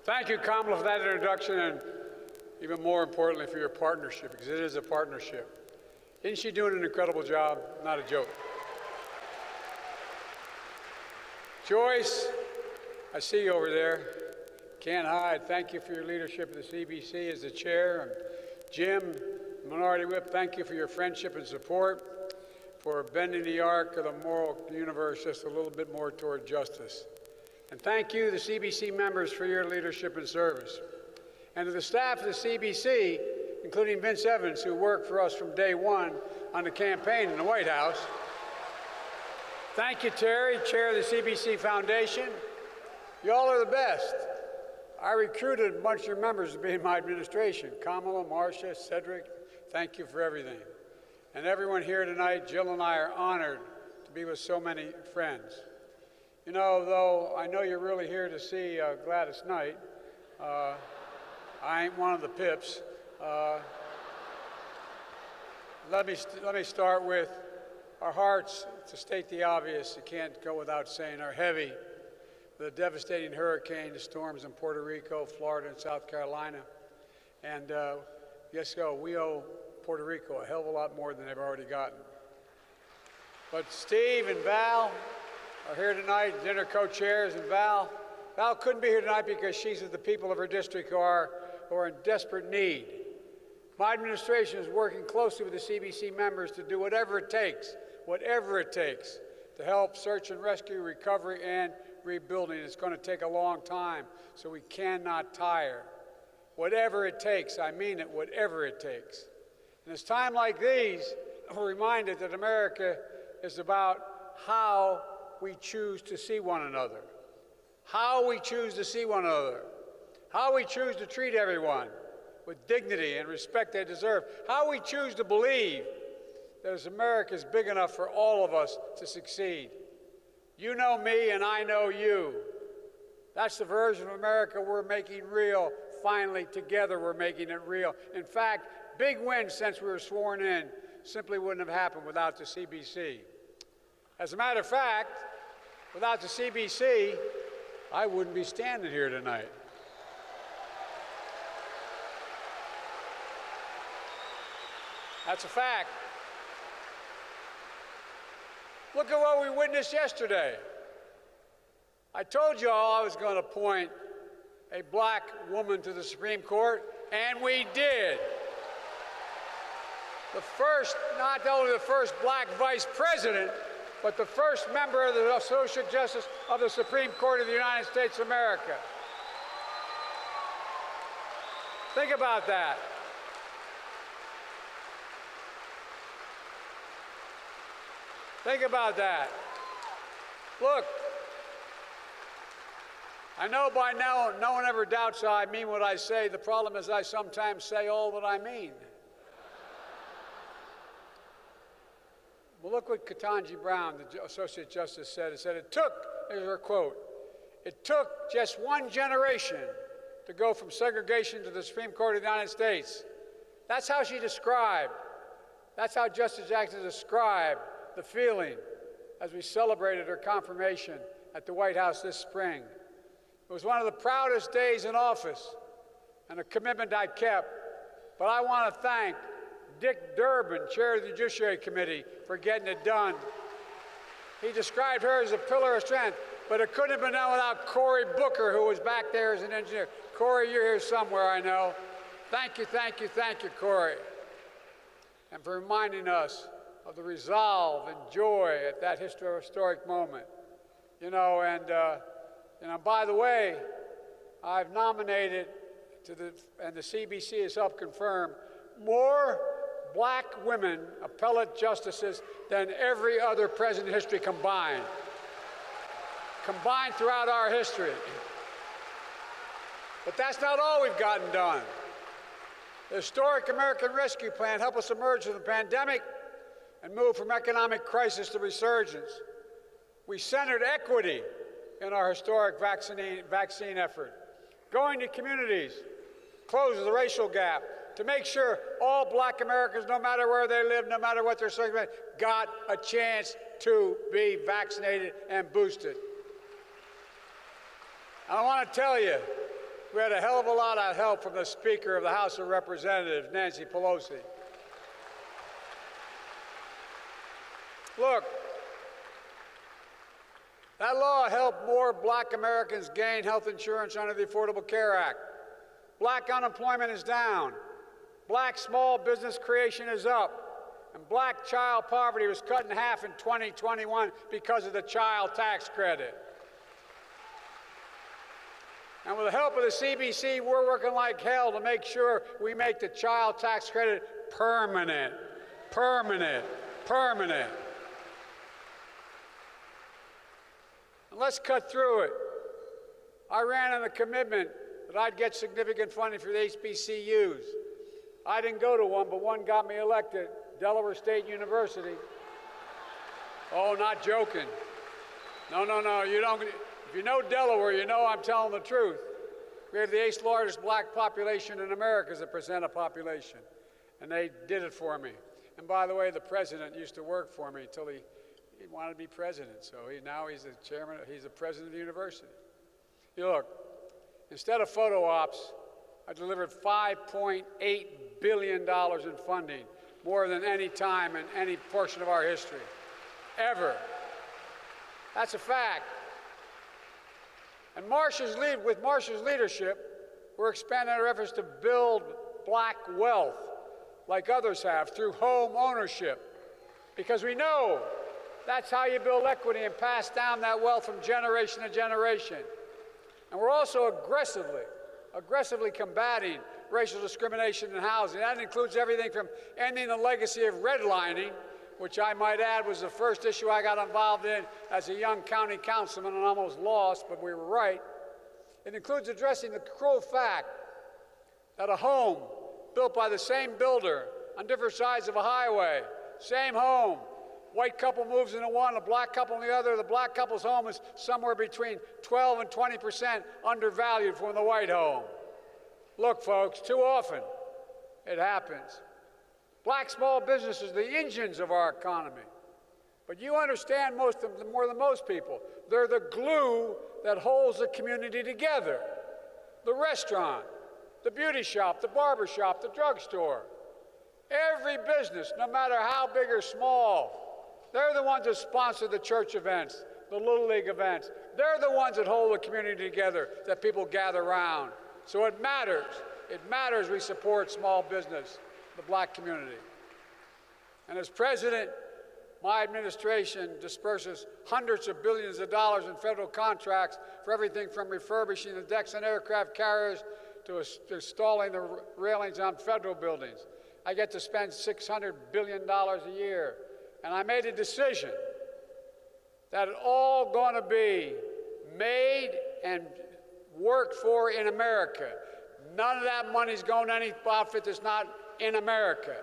Thank you, Kamala, for that introduction, and even more importantly, for your partnership, because it is a partnership. Isn't she doing an incredible job? Not a joke. Joyce, I see you over there. Can't hide. Thank you for your leadership of the CBC as the chair. And Jim, Minority Whip, thank you for your friendship and support, for bending the arc of the moral universe just a little bit more toward justice. And thank you, the CBC members, for your leadership and service. And to the staff of the CBC, including Vince Evans, who worked for us from day one on the campaign in the White House. Thank you, Terry, chair of the CBC Foundation. You all are the best. I recruited a bunch of your members to be in my administration. Kamala, Marcia, Cedric, thank you for everything. And everyone here tonight, Jill and I are honored to be with so many friends. You know, though I know you're really here to see Gladys Knight, I ain't one of the pips. Let me start with our hearts, to state the obvious, you can't go without saying, are heavy. The devastating hurricane, the storms in Puerto Rico, Florida, and South Carolina. And guess what? We owe Puerto Rico a hell of a lot more than they've already gotten. But Steve and Val are here tonight, dinner co-chairs, and Val couldn't be here tonight because she's with the people of her district who are in desperate need. My administration is working closely with the CBC members to do whatever it takes to help search and rescue, recovery, and rebuilding. It's going to take a long time, so we cannot tire. Whatever it takes, I mean it, whatever it takes. And it's time like these, we're reminded that America is about how we choose to see one another, how we choose to see one another, how we choose to treat everyone with dignity and respect they deserve, how we choose to believe that as America is big enough for all of us to succeed. You know me and I know you. That's the version of America we're making real. Finally, together we're making it real. In fact, big wins since we were sworn in simply wouldn't have happened without the CBC. As a matter of fact, without the CBC, I wouldn't be standing here tonight. That's a fact. Look at what we witnessed yesterday. I told you all I was going to appoint a black woman to the Supreme Court, and we did. The first, not only the first black vice president, but the first member of the Associate Justice of the Supreme Court of the United States of America. Think about that. Think about that. Look, I know by now no one ever doubts I mean what I say. The problem is I sometimes say all that I mean. Well, look what Ketanji Brown, the Associate Justice, said. It said it took, here's her quote, it took just one generation to go from segregation to the Supreme Court of the United States. That's how she described, that's how Justice Jackson described the feeling as we celebrated her confirmation at the White House this spring. It was one of the proudest days in office and a commitment I kept. But I want to thank Dick Durbin, chair of the Judiciary Committee, for getting it done. He described her as a pillar of strength, but it couldn't have been done without Cory Booker, who was back there as an engineer. Cory, you're here somewhere, I know. Thank you, thank you, thank you, Cory. And for reminding us of the resolve and joy at that historic moment. You know, and by the way, I've nominated and the CBC has helped confirm, more black women appellate justices than every other president in history combined. Combined throughout our history. But that's not all we've gotten done. The historic American Rescue Plan helped us emerge from the pandemic and move from economic crisis to resurgence. We centered equity in our historic vaccine effort, going to communities, close the racial gap, to make sure all black Americans, no matter where they live, no matter what their circumstance, got a chance to be vaccinated and boosted. And I want to tell you, We had a hell of a lot of help from the Speaker of the House of Representatives, Nancy Pelosi. Look, that law helped more black Americans gain health insurance under the Affordable Care Act. Black unemployment is down. Black small business creation is up. And black child poverty was cut in half in 2021 because of the child tax credit. And with the help of the CBC, we're working like hell to make sure we make the child tax credit permanent. Permanent. Permanent. And let's cut through it. I ran on the commitment that I'd get significant funding for the HBCUs. I didn't go to one, but one got me elected, Delaware State University. Oh, not joking. No, no, no, you don't. If you know Delaware, you know I'm telling the truth. We have the 8th largest black population in America as a percent of population, and they did it for me. And by the way, the president used to work for me until he wanted to be president. So now he's the chairman, he's the president of the university. You look, instead of photo ops, I delivered $5.8 billion in funding, more than any time in any portion of our history, ever. That's a fact. And with Marcia's leadership, we're expanding our efforts to build black wealth like others have through home ownership, because we know that's how you build equity and pass down that wealth from generation to generation. And we're also aggressively combating racial discrimination in housing. That includes everything from ending the legacy of redlining, which I might add was the first issue I got involved in as a young county councilman and almost lost, but we were right. It includes addressing the cruel fact that a home built by the same builder on different sides of a highway, same home, white couple moves into one, a black couple in the other, the black couple's home is somewhere between 12 and 20% undervalued from the white home. Look, folks, too often it happens. Black small businesses, the engines of our economy. But you understand more than most people. They're the glue that holds the community together. The restaurant, the beauty shop, the barber shop, the drugstore. Every business, no matter how big or small, they're the ones that sponsor the church events, the Little League events. They're the ones that hold the community together, that people gather around. So it matters. It matters we support small business, the black community. And as president, my administration disperses hundreds of billions of dollars in federal contracts for everything from refurbishing the decks on aircraft carriers to installing the railings on federal buildings. I get to spend $600 billion a year. And I made a decision that it's all going to be made and worked for in America. None of that money's going to any outfit that's not in America.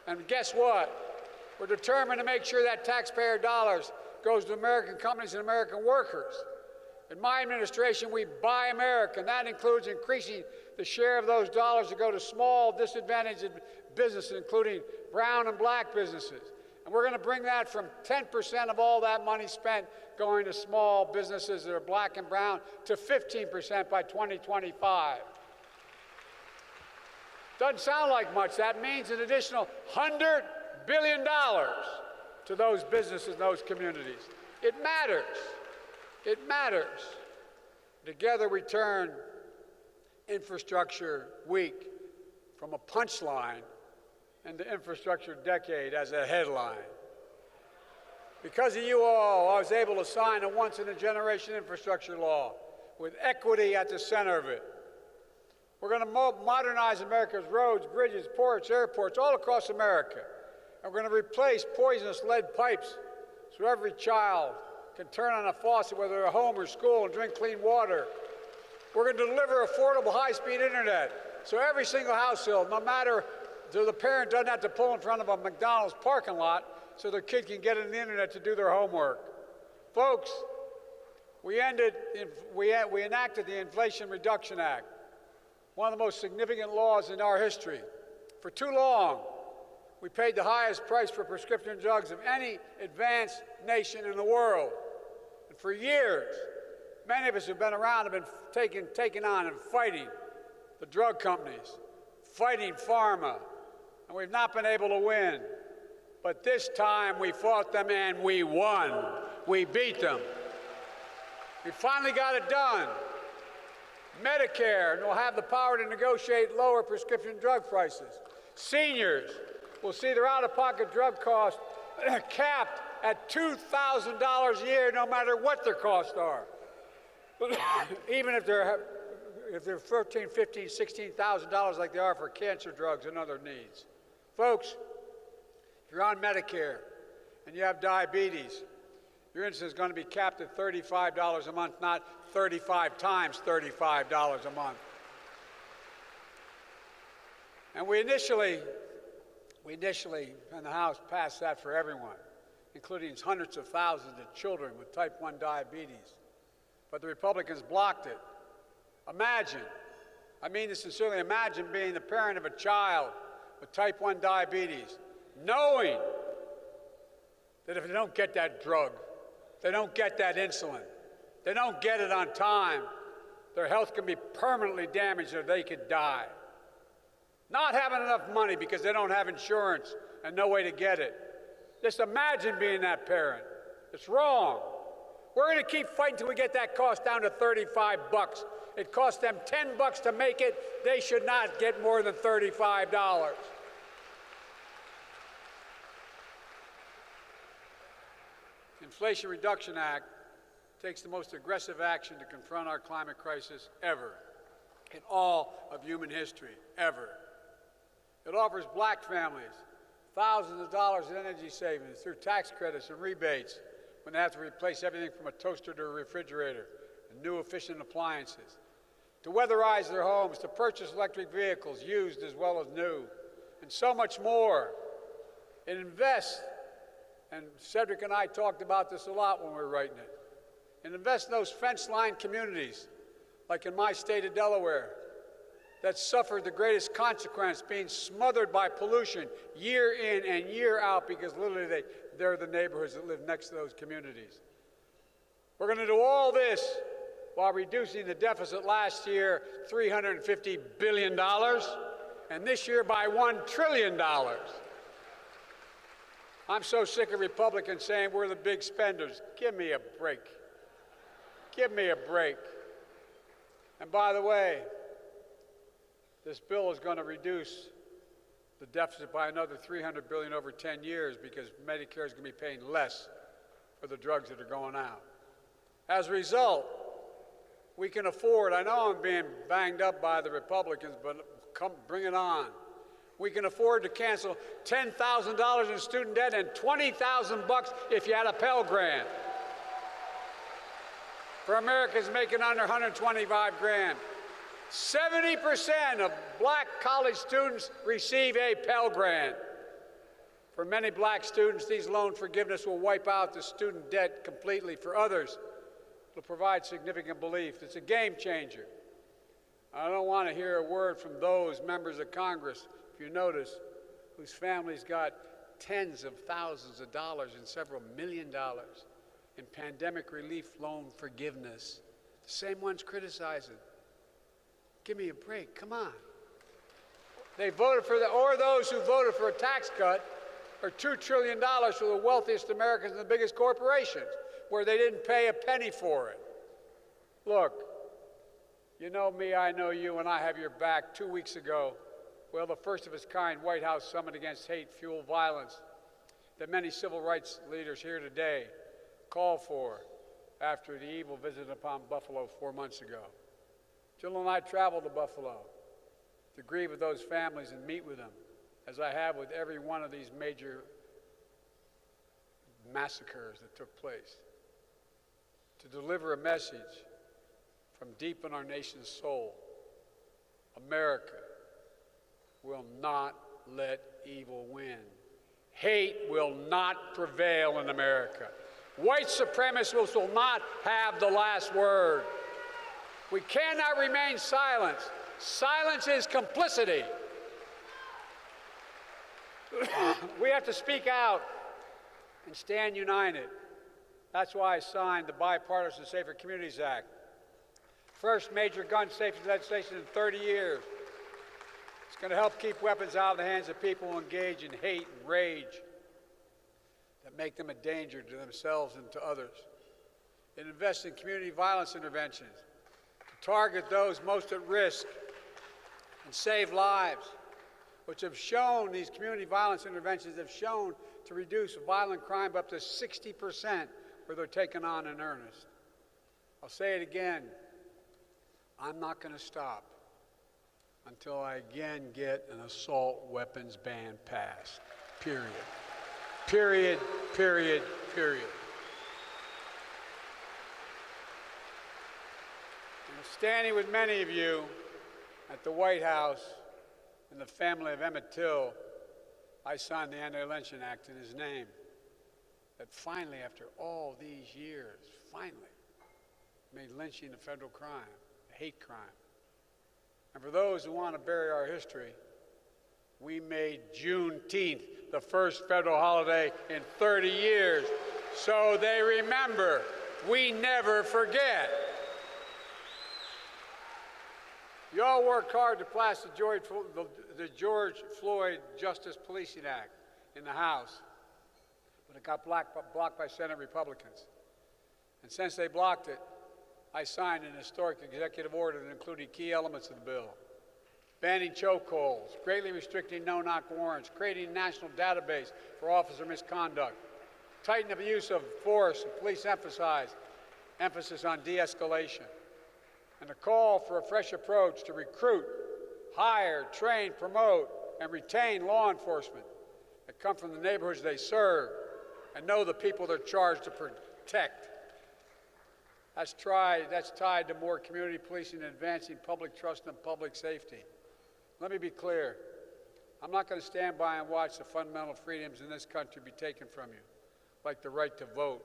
And guess what? We're determined to make sure that taxpayer dollars goes to American companies and American workers. In my administration, we buy American. That includes increasing the share of those dollars that go to small, disadvantaged businesses, including brown and black businesses. And we're going to bring that from 10% of all that money spent going to small businesses that are black and brown to 15% by 2025. Doesn't sound like much. That means an additional $100 billion to those businesses and those communities. It matters. It matters. Together we turn Infrastructure Week from a punchline into Infrastructure Decade as a headline. Because of you all, I was able to sign a once-in-a-generation infrastructure law with equity at the center of it. We're going to modernize America's roads, bridges, ports, airports, all across America. And we're going to replace poisonous lead pipes so every child can turn on a faucet, whether they're at home or school, and drink clean water. We're going to deliver affordable high-speed internet so every single household, no matter, so the parent doesn't have to pull in front of a McDonald's parking lot so their kid can get on the internet to do their homework. Folks, we enacted the Inflation Reduction Act, one of the most significant laws in our history. For too long, we paid the highest price for prescription drugs of any advanced nation in the world. And for years, Many of us who've been around have been taking on and fighting the drug companies, fighting pharma, and we've not been able to win. But this time we fought them and we won. We beat them. We finally got it done. Medicare will have the power to negotiate lower prescription drug prices. Seniors will see their out-of-pocket drug costs capped at $2,000 a year, no matter what their costs are. Even if they're $13,000, $15,000, $16,000 like they are for cancer drugs and other needs. Folks, if you're on Medicare and you have diabetes, your insulin is going to be capped at $35 a month, not 35 times $35 a month. And we initially, in the House, passed that for everyone, including hundreds of thousands of children with type 1 diabetes. But the Republicans blocked it. Imagine, I mean this sincerely, imagine being the parent of a child with type 1 diabetes, knowing that if they don't get that drug, they don't get that insulin, they don't get it on time, their health can be permanently damaged or they could die. Not having enough money because they don't have insurance and no way to get it. Just imagine being that parent. It's wrong. We're going to keep fighting until we get that cost down to $35. It costs them $10 to make it. They should not get more than $35. The Inflation Reduction Act takes the most aggressive action to confront our climate crisis ever, in all of human history, ever. It offers black families thousands of dollars in energy savings through tax credits and rebates when they have to replace everything from a toaster to a refrigerator and new efficient appliances, to weatherize their homes, to purchase electric vehicles, used as well as new, and so much more. It invests, and Cedric and I talked about this a lot when we were writing it, and invest in those fence-line communities, like in my state of Delaware, that suffered the greatest consequence, being smothered by pollution year in and year out because literally they're the neighborhoods that live next to those communities. We're going to do all this while reducing the deficit last year $350 billion, and this year by $1 trillion. I'm so sick of Republicans saying we're the big spenders. Give me a break. Give me a break. And by the way, this bill is going to reduce the deficit by another $300 billion over 10 years because Medicare is going to be paying less for the drugs that are going out. As a result, we can afford, I know I'm being banged up by the Republicans, but come bring it on. We can afford to cancel $10,000 in student debt and $20,000 if you had a Pell Grant. For Americans making under $125,000. 70% of black college students receive a Pell Grant. For many black students, these loan forgiveness will wipe out the student debt completely. For others, it will provide significant relief. It's a game changer. I don't want to hear a word from those members of Congress, if you notice, whose families got tens of thousands of dollars and several $1 million in pandemic relief loan forgiveness. The same ones criticizing. Give me a break, come on. They voted for or those who voted for a tax cut or $2 trillion for the wealthiest Americans and the biggest corporations, where they didn't pay a penny for it. Look, you know me, I know you, and I have your back. 2 weeks ago, well, the first of its kind White House summit against hate-fueled violence that many civil rights leaders here today called for after the evil visit upon Buffalo 4 months ago. Jill and I traveled to Buffalo to grieve with those families and meet with them, as I have with every one of these major massacres that took place, to deliver a message from deep in our nation's soul. America will not let evil win. Hate will not prevail in America. White supremacists will not have the last word. We cannot remain silent. Silence is complicity. We have to speak out and stand united. That's why I signed the Bipartisan Safer Communities Act. First major gun safety legislation in 30 years. It's going to help keep weapons out of the hands of people who engage in hate and rage that make them a danger to themselves and to others. It invests in community violence interventions to target those most at risk and save lives, which have shown, these community violence interventions have shown to reduce violent crime by up to 60% where they're taken on in earnest. I'll say it again, I'm not going to stop until I again get an assault weapons ban passed, period. Period, period, period. And standing with many of you at the White House and the family of Emmett Till, I signed the Anti-Lynching Act in his name. That finally, after all these years, finally made lynching a federal crime, a hate crime. And for those who want to bury our history, we made Juneteenth the first federal holiday in 30 years, so they remember. We never forget. You all worked hard to pass the George Floyd Justice Policing Act in the House, but it got blocked by Senate Republicans. And since they blocked it, I signed an historic executive order that included key elements of the bill: banning chokeholds, greatly restricting no-knock warrants, creating a national database for officer misconduct, tightening the use of force, and police emphasis on de-escalation, and a call for a fresh approach to recruit, hire, train, promote, and retain law enforcement that come from the neighborhoods they serve and know the people they're charged to protect. That's tied to more community policing and advancing public trust and public safety. Let me be clear. I'm not going to stand by and watch the fundamental freedoms in this country be taken from you, like the right to vote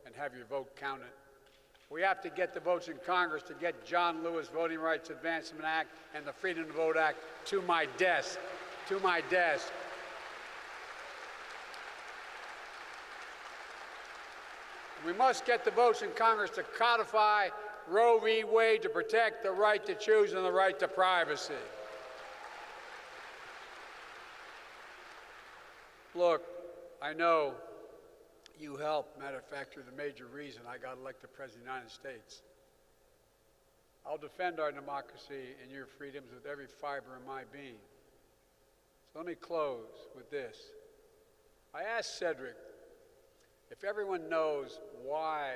and have your vote counted. We have to get the votes in Congress to get John Lewis Voting Rights Advancement Act and the Freedom to Vote Act to my desk, We must get the votes in Congress to codify Roe v. Wade to protect the right to choose and the right to privacy. Look, I know you helped, matter of fact, you're the major reason I got elected President of the United States. I'll defend our democracy and your freedoms with every fiber of my being. So let me close with this. I asked Cedric if everyone knows why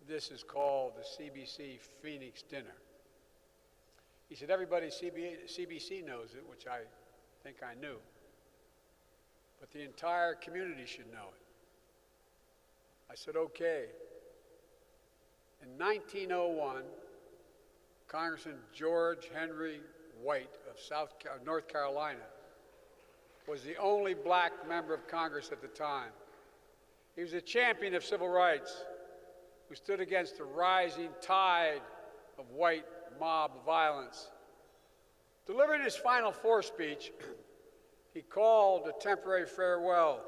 this is called the CBC Phoenix Dinner. He said, everybody at CBC knows it, which I think I knew. But the entire community should know it. I said, okay. In 1901, Congressman George Henry White of North Carolina was the only black member of Congress at the time. He was a champion of civil rights who stood against the rising tide of white mob violence. Delivering his final four speech, he called a temporary farewell.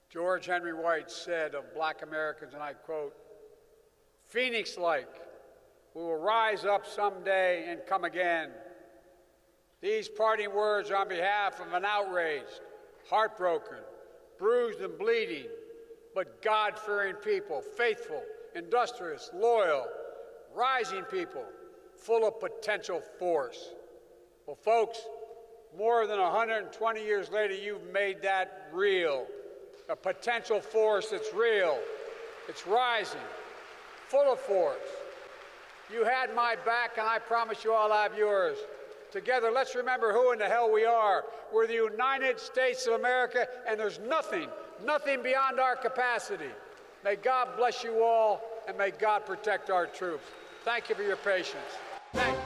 George Henry White said of black Americans, and I quote, "Phoenix-like, we will rise up someday and come again." These parting words are on behalf of an outraged, heartbroken, bruised and bleeding, but God-fearing people, faithful, industrious, loyal, rising people, full of potential force. Well, folks, more than 120 years later, you've made that real. A potential force that's real. It's rising, full of force. You had my back, and I promise you I'll have yours. Together, let's remember who in the hell we are. We're the United States of America, and there's nothing beyond our capacity. May God bless you all, and may God protect our troops. Thank you for your patience. Thank you.